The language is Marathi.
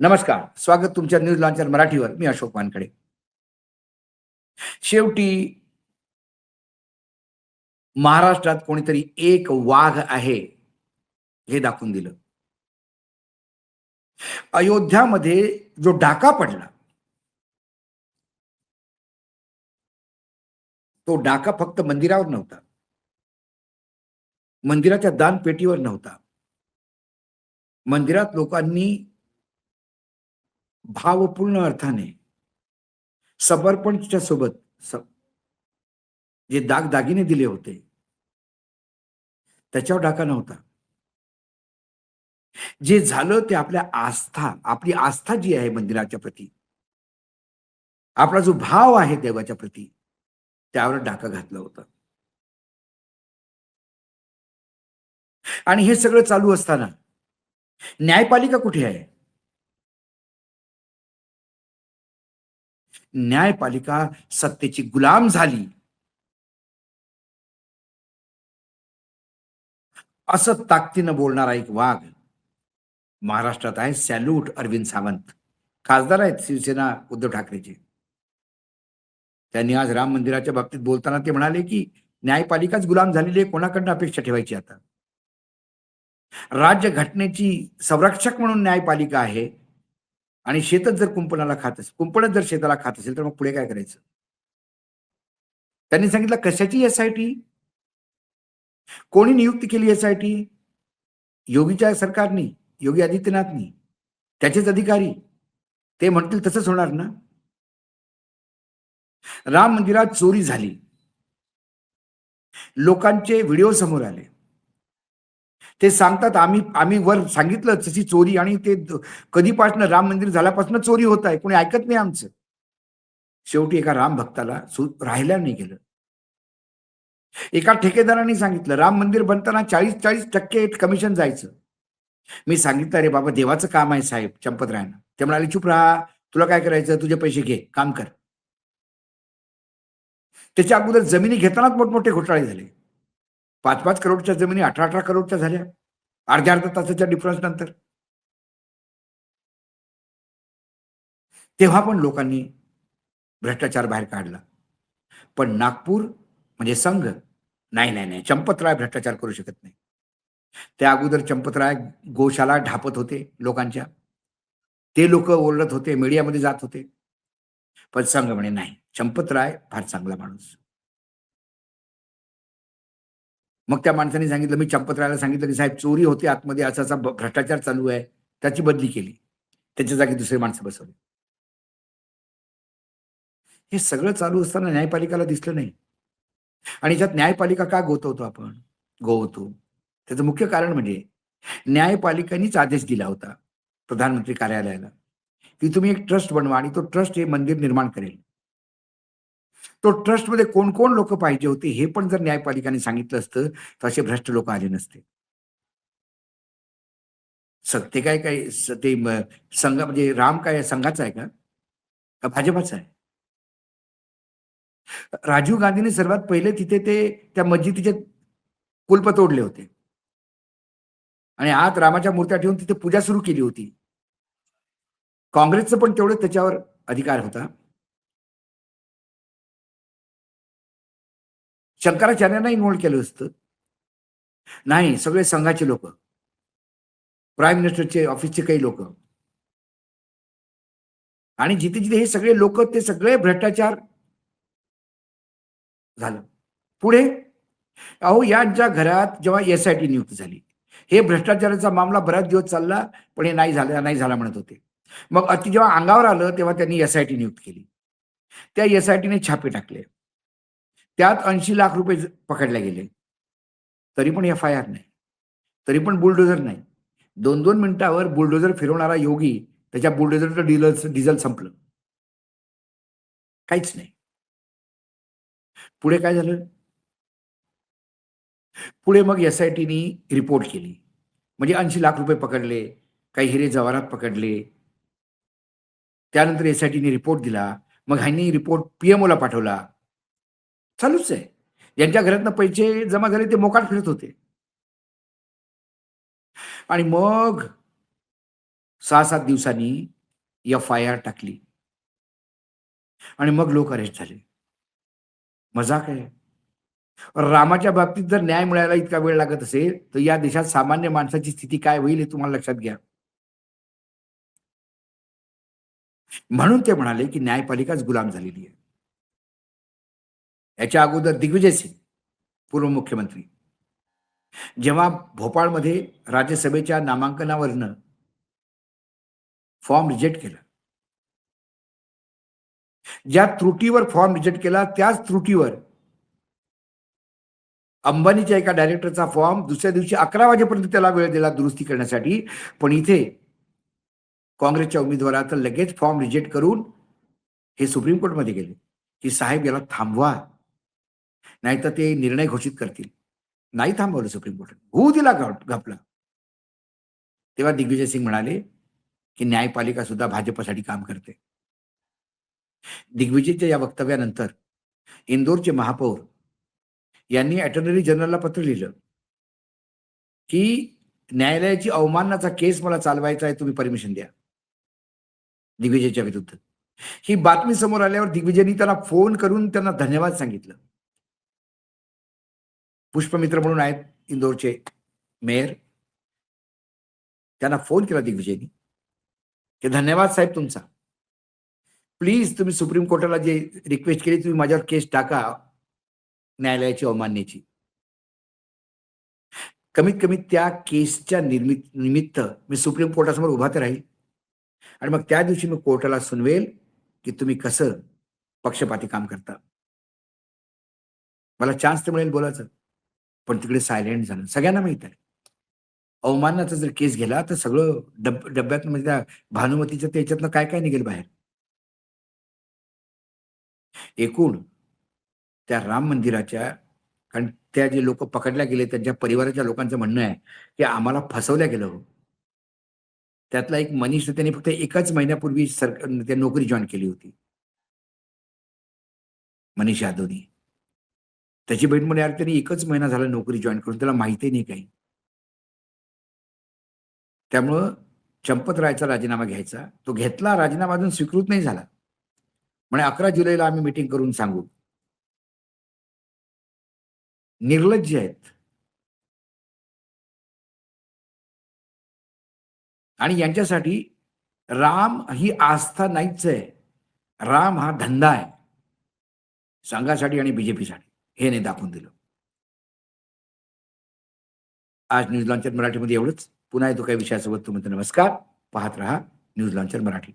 नमस्कार. स्वागत तुमच्या न्यूज लॉन्चर मराठीवर. मी अशोक वानखडे. शेवटी महाराष्ट्रात कोणीतरी एक वाघ आहे, हे दाखवून दिलं. अयोध्यामध्ये जो डाका पडला, तो डाका फक्त मंदिरावर नव्हता. मंदिराच्या दानपेटीवर नव्हता. मंदिरात लोकांनी भावपूर्ण अर्थाने समर्पणच्या सोबत जे दागदागिने दिले होते, त्याच्यावर डाका नव्हता. जे झालं ते आपली आस्था जी आहे मंदिराच्या प्रती, आपला जो भाव आहे देवाच्या प्रती, त्यावर डाका घातला होता. आणि हे सगळं चालू असताना न्यायपालिका कुठे आहे? न्यायपालिका सत्तेची गुलाम झाली, असं ताकदीनं बोलणारा एक वाघ महाराष्ट्रात आहे. सॅल्यूट अरविंद सावंत. खासदार आहेत शिवसेना उद्धव ठाकरेचे. त्यांनी आज राम मंदिराच्या बाबतीत बोलताना ते म्हणाले की न्यायपालिकाच गुलाम झालेली आहे, कोणाकडनं अपेक्षा ठेवायची आता? राज्य घटनेची संरक्षक म्हणून न्यायपालिका आहे आणि शेतच जर कुंपणच जर शेताला खात असेल तर मग पुढे काय करायचं? त्यांनी सांगितलं कशाची एसआयटी? कोणी नियुक्ती केली एसआयटी? योगीच्या सरकारनी, योगी आदित्यनाथनी, त्याचेच अधिकारी. ते म्हणतील तसंच होणार ना. राम मंदिरात चोरी झाली, लोकांचे व्हिडिओ समोर आले. ते सांगतात आम्ही वर सांगितलं तशी चोरी, आणि ते कधीपासून राम मंदिर झाल्यापासून चोरी होत आहे, कोणी ऐकत नाही आमचं. शेवटी एका राम भक्ताला राहायला नाही गेलं. एका ठेकेदारांनी सांगितलं राम मंदिर बनताना 40% कमिशन जायचं. मी सांगितलं अरे बाबा देवाचं काम आहे साहेब, चंपतरायांना. ते म्हणाले चुप राहा, तुला काय करायचं, तुझे पैसे घे, काम कर. त्याच्या अगोदर जमिनी घेतानाच मोठमोठे घोटाळे झाले. 5-5 करोडच्या जमिनी 18-18 करोडच्या झाल्या अर्ध्या तासाच्या डिफरन्स नंतर. तेव्हा पण लोकांनी भ्रष्टाचार बाहेर काढला. पण नागपूर म्हणजे संघ, नाही नाही नाही, चंपतराय भ्रष्टाचार करू शकत नाही. त्या अगोदर चंपतराय गोशाला ढापत होते लोकांच्या. ते लोक ओरडत होते, मीडियामध्ये जात होते. पण संघ म्हणे नाही, चंपतराय फार चांगला माणूस. मग त्या माणसाने सांगितलं, मी चंपतरायला सांगितलं की साहेब चोरी होते आतमध्ये, असा असा भ्रष्टाचार चालू आहे. त्याची बदली केली, त्याच्या जागी दुसरे माणसं बसवली. हे सगळं चालू असताना न्यायपालिकाला दिसलं नाही. आणि याच्यात न्यायपालिका का गोतवतो आपण? गोवतो त्याचं मुख्य कारण म्हणजे न्यायपालिकेनेच आदेश दिला होता प्रधानमंत्री कार्यालयाला की तुम्ही एक ट्रस्ट बनवा आणि तो ट्रस्ट हे मंदिर निर्माण करेल. तो ट्रस्टमध्ये कोण कोण लोक पाहिजे होते हे पण जर न्यायपालिकाने सांगितलं असतं तर असे भ्रष्ट लोक आले नसते. सत्य काय काय ते संघ म्हणजे राम काय संघाचा आहे का भाजपाचा आहे? राजीव गांधींनी सर्वात पहिले तिथे त्या मस्जिदीचे कुलप तोडले होते आणि आत रामाच्या मूर्त्या ठेवून तिथे पूजा सुरू केली होती. काँग्रेसचं पण तेवढं त्याच्यावर अधिकार होता. शंकराचार्यांना इन्व्हॉल्व केलं असतं. नाही, सगळे संघाचे लोक, प्राईम मिनिस्टरचे ऑफिसचे काही लोक, आणि जिथे जिथे हे सगळे लोक, ते सगळे भ्रष्टाचार झालं. पुढे अहो यांच्या घरात जेव्हा एसआयटी नियुक्त झाली, हे भ्रष्टाचाराचा मामला बराच दिवस चालला, पण हे नाही झाला म्हणत होते. मग अति जेव्हा अंगावर आलं तेव्हा त्यांनी एसआयटी नियुक्त केली. त्या एसआयटीने छापे टाकले. त्यात 80 लाख रुपये पकडले गेले. तरी पण एफ-आय-आर नाही, तरी पण बुलडोझर नाही. 2-2 मिनिटावर बुलडोझर फिरवणारा योगी, त्याच्या बुलडोझरचं डिझेल संपलं. काहीच नाही. पुढे काय झालं? पुढे मग एसआयटीनी रिपोर्ट केली. म्हणजे 80 लाख रुपये पकडले, काही हिरे जवाहरात पकडले. त्यानंतर एसआयटीने रिपोर्ट दिला. मग ह्यांनी रिपोर्ट पीएमओला पाठवला. चालूच आहे. ज्यांच्या घरातनं पैसे जमा झाले ते मोकाट फिरत होते. आणि मग 6-7 दिवसांनी एफ-आय-आर टाकली आणि मग लोक अरेस्ट झाले. मजाक आहे. रामाच्या बाबतीत जर न्याय मिळायला इतका वेळ लागत असेल, तर या देशात सामान्य माणसाची स्थिती काय होईल हे तुम्हाला लक्षात घ्या. म्हणून ते म्हणाले, की न्यायपालिकाच गुलाम झालेली आहे. याच्या अगोदर दिग्विजय सिंग, पूर्व मुख्यमंत्री, जेव्हा भोपाळमध्ये राज्यसभेच्या नामांकनावरनं फॉर्म रिजेक्ट केला. ज्या त्रुटीवर फॉर्म रिजेक्ट केला त्याच त्रुटीवर अंबानीच्या एका डायरेक्टरचा फॉर्म दुसऱ्या दिवशी 11 वाजेपर्यंत त्याला वेळ दिला दुरुस्ती करण्यासाठी. पण इथे काँग्रेसच्या उमेदवाराचा लगेच फॉर्म रिजेक्ट करून हे सुप्रीम कोर्टमध्ये गेले, की साहेब याला थांबवा, नाहीतर ते निर्णय घोषित करतील. नाही थांबवलं सुप्रीम कोर्टाने. होऊ दिला घपला. तेव्हा दिग्विजय सिंग म्हणाले, की न्यायपालिका सुद्धा भाजपसाठी काम करते. दिग्विजयच्या या वक्तव्यानंतर इंदोरचे महापौर यांनी अटॉर्नी जनरलला पत्र लिहिलं, की न्यायालयाची अवमाननाचा केस मला चालवायचा आहे, तुम्ही परमिशन द्या. दिग्विजयच्या विरुद्ध. ही बातमी समोर आल्यावर दिग्विजयनी त्यांना फोन करून त्यांना धन्यवाद सांगितलं. पुष्पमित्र म्हणून आहेत इंदोरचे मेयर. त्यांना फोन केला दिग्विजयनी, की धन्यवाद साहेब तुमचा. प्लीज तुम्ही सुप्रीम कोर्टाला जे रिक्वेस्ट केली तुम्ही माझ्यावर केस टाका न्यायालयाची अवमाननेची. कमीत कमी त्या केसच्या निमित्त मी सुप्रीम कोर्टासमोर उभा तर राहील आणि मग त्या दिवशी मी कोर्टाला सुनवेल, की तुम्ही कसं पक्षपाती काम करता. मला चान्स तर मिळेल बोलायचं. पण तिकडे सायलेंट झालं. सगळ्यांना माहित आहे. अवमानाचा जर केस गेला तर सगळं डब्यात म्हणजे त्या भानुमतीच्या त्याच्यातनं काय काय निघेल बाहेर. एकूण त्या राम मंदिराच्या, कारण त्या जे लोक पकडल्या गेले त्यांच्या परिवाराच्या लोकांचं म्हणणं आहे, की आम्हाला फसवल्या गेलं हो. त्यातला एक मनीष त्याने फक्त एकाच महिन्यापूर्वी त्या नोकरी जॉइन केली होती. मनीष यादवनी. त्याची बहीण म्हणे, "यार त्यांनी एकच महिना झाला नोकरी जॉइन करून, त्याला माहिती नाही काही." त्यामुळं चंपतरायचा राजीनामा घ्यायचा. तो घेतला, राजीनामा अजून स्वीकृत नाही झाला. म्हणे 11 जुलैला आम्ही मीटिंग करून सांगू. निर्लज्ज आहेत. आणि यांच्यासाठी राम ही आस्था नाहीच आहे. राम हा धंदा आहे. संघासाठी आणि बीजेपीसाठी. हे नाही दाखवून दिलं. आज न्यूज लॉन्चर मराठीमध्ये एवढंच. पुन्हा येतो काही विषयासोबत. तुम्हाला नमस्कार. पाहत रहा न्यूज लॉन्चर मराठी.